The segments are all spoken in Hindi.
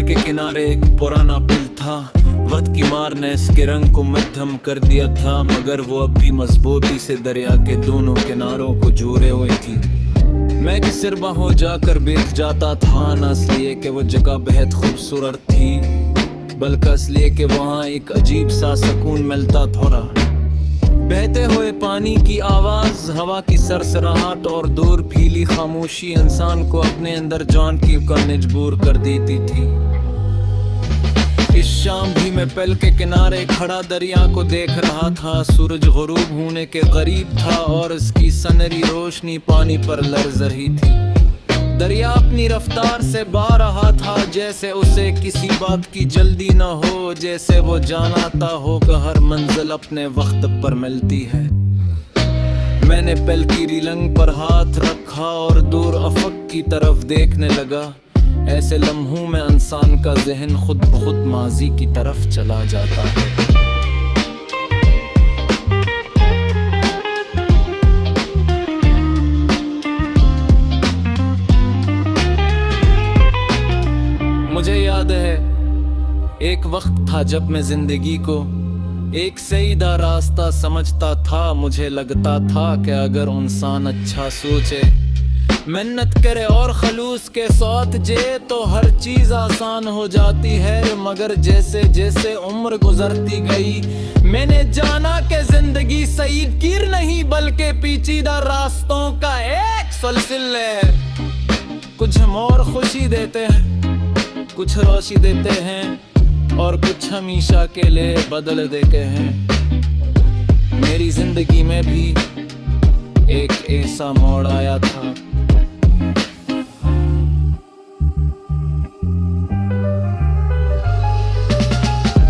के किनारे एक पुराना पुल था। वक्त की मार ने इसके रंग को मध्यम कर दिया था, मगर वो अब भी मजबूती से दरिया के दोनों किनारों को जोड़े हुए थी। मैं कि सिर बाहों जाकर बैठ जाता था, न इसलिए कि वो जगह बेहद खूबसूरत थी, बल्कि इसलिए कि वहाँ एक अजीब सा सुकून मिलता थोड़ा। बहते हुए पानी की आवाज, हवा की सरसराहट और दूर फीली खामोशी इंसान को अपने अंदर झांकी का मजबूर कर देती थी। इस शाम भी मैं पल के किनारे खड़ा दरिया को देख रहा था। सूरज गुरूब होने के करीब था और इसकी सनहरी रोशनी पानी पर लर्ज़ रही थी। दरिया अपनी रफ्तार से बहा रहा था, जैसे उसे किसी बात की जल्दी न हो, जैसे वो जानता हो कि हर मंजिल अपने वक्त पर मिलती है। मैंने पल की रिलंग पर हाथ रखा और दूर अफक की तरफ देखने लगा। ऐसे लम्हों में इंसान का जहन खुद ब खुद माजी की तरफ चला जाता है। मुझे याद है एक वक्त था जब मैं जिंदगी को एक सीधा रास्ता समझता था। मुझे लगता था कि अगर इंसान अच्छा सोचे, मेहनत करे और खलूस के साथ जे तो हर चीज आसान हो जाती है। मगर जैसे जैसे उम्र गुजरती गई, मैंने जाना कि जिंदगी सही गिर नहीं बल्कि पेचीदा रास्तों का एक सिलसिला है। कुछ मोर खुशी देते हैं, कुछ रोशी देते हैं और कुछ हमेशा के लिए बदल देते हैं। मेरी जिंदगी में भी एक ऐसा मोड़ आया था।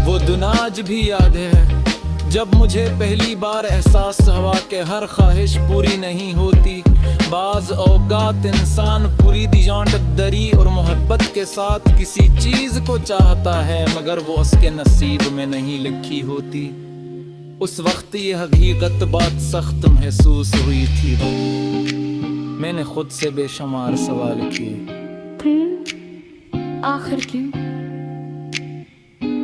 वो दिन आज भी याद है जब मुझे पहली बार एहसास हुआ कि हर ख्वाहिश पूरी नहीं होती। बाज औकात इंसान पूरी दीवानदारी और मोहब्बत के साथ किसी चीज को चाहता है, मगर वो उसके नसीब में नहीं लिखी होती। उस वक्त ये हकीकत बात सख्त महसूस हुई थी। मैंने खुद से बेशुमार सवाल किए, आखिर क्यों?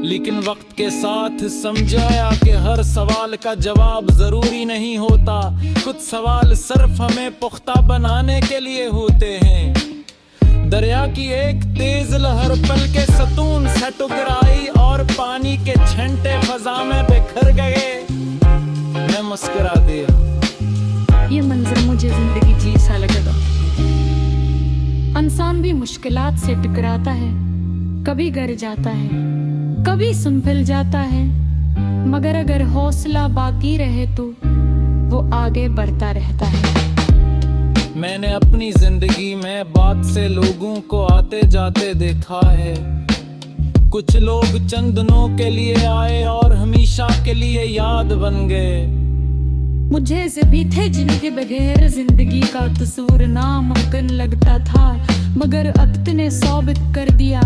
लेकिन वक्त के साथ समझाया कि हर सवाल का जवाब जरूरी नहीं होता। कुछ सवाल सिर्फ हमें पुख्ता बनाने के लिए होते हैं। दरिया की एक तेज लहर पल के सतून से टकराई और पानी के छंटे फजा में बिखर गए। मैं मुस्कुरा दिया। ये मंजर मुझे जिंदगी जैसा लगेगा। इंसान भी मुश्किलात से टकराता है, कभी गर जाता है, कभी संभल जाता है, मगर अगर हौसला बाकी रहे तो वो आगे बढ़ता रहता है। मैंने अपनी जिंदगी में बात से लोगों को आते जाते देखा है। कुछ लोग चंद दिनों के लिए आए और हमेशा के लिए याद बन गए। मुझे ऐसे भी थे जिनके बगैर जिंदगी का तस्वुर नामुमकिन लगता था, मगर वक्त ने साबित कर दिया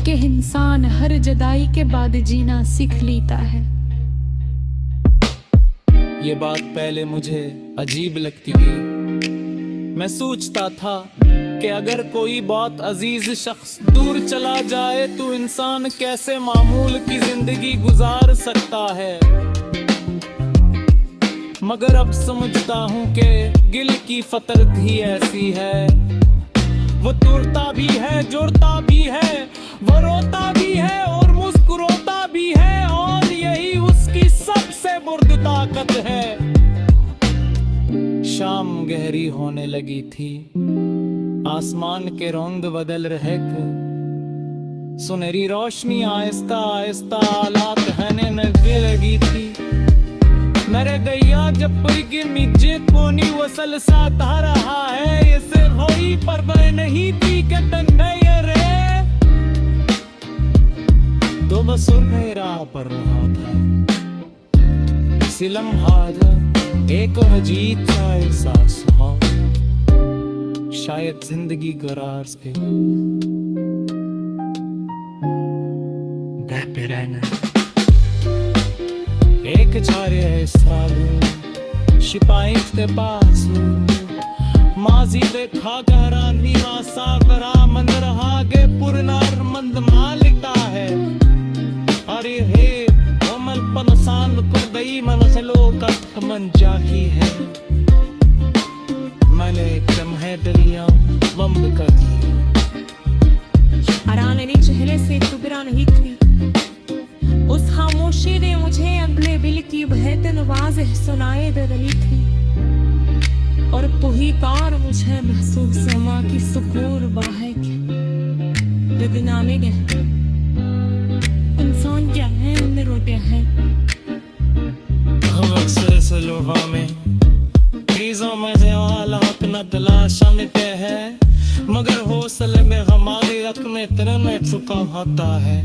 कि इंसान हर जुदाई के बाद जीना सीख लेता है। ये बात पहले मुझे अजीब लगती थी। मैं सोचता था कि अगर कोई बहुत अजीज शख्स दूर चला जाए तो इंसान कैसे मामूल की जिंदगी गुजार सकता है। मगर अब समझता हूँ कि गिल की फितरत ही ऐसी है। वो तोड़ता भी है, जोड़ता भी है, वो रोता भी है और मुस्कुराता भी है, और यही उसकी सबसे बुर्द ताकत है। शाम गहरी होने लगी थी, आसमान के रंग बदल रहे थे। सुनहरी रोशनी आहिस्ता आहिस्ता आलात कहने लगी थी। मेरे गैया जब की मिजे कोनी वसल सा था रहा है, ये सिर्फ होई पर मैं नहीं थी कि तन्ने ये रे तो बस मेरा पर रहा था। सिलम हाथ एक अजीब सा एहसास हो, शायद जिंदगी करार से पे रहना एक चारे साल शिपाही के पास माजी देखा गहरा नीवा सागरा मंद रहा गे पुरनार मंद मालिकता है अरे हे कोमल पनसान को गई मन से लोक मन जाही है मैंने एकदम है दरिया बम्ब कर दी हराने चेहरे से टुकड़ा नहीं थी उस खामोशी ने मुझे अगले बिल की बेहतर वाज़ेह सुनाए दे रही थी और पुही कार मुझे महसूस समा की सुकून बाहे की बदनामी के इंसान क्या है अंदर रोते हैं हम अक्सर सलोहा में चीजों में से हालात न तलाशा मिलते हैं मगर हौसले में हमारी रख में तिरने चुका होता है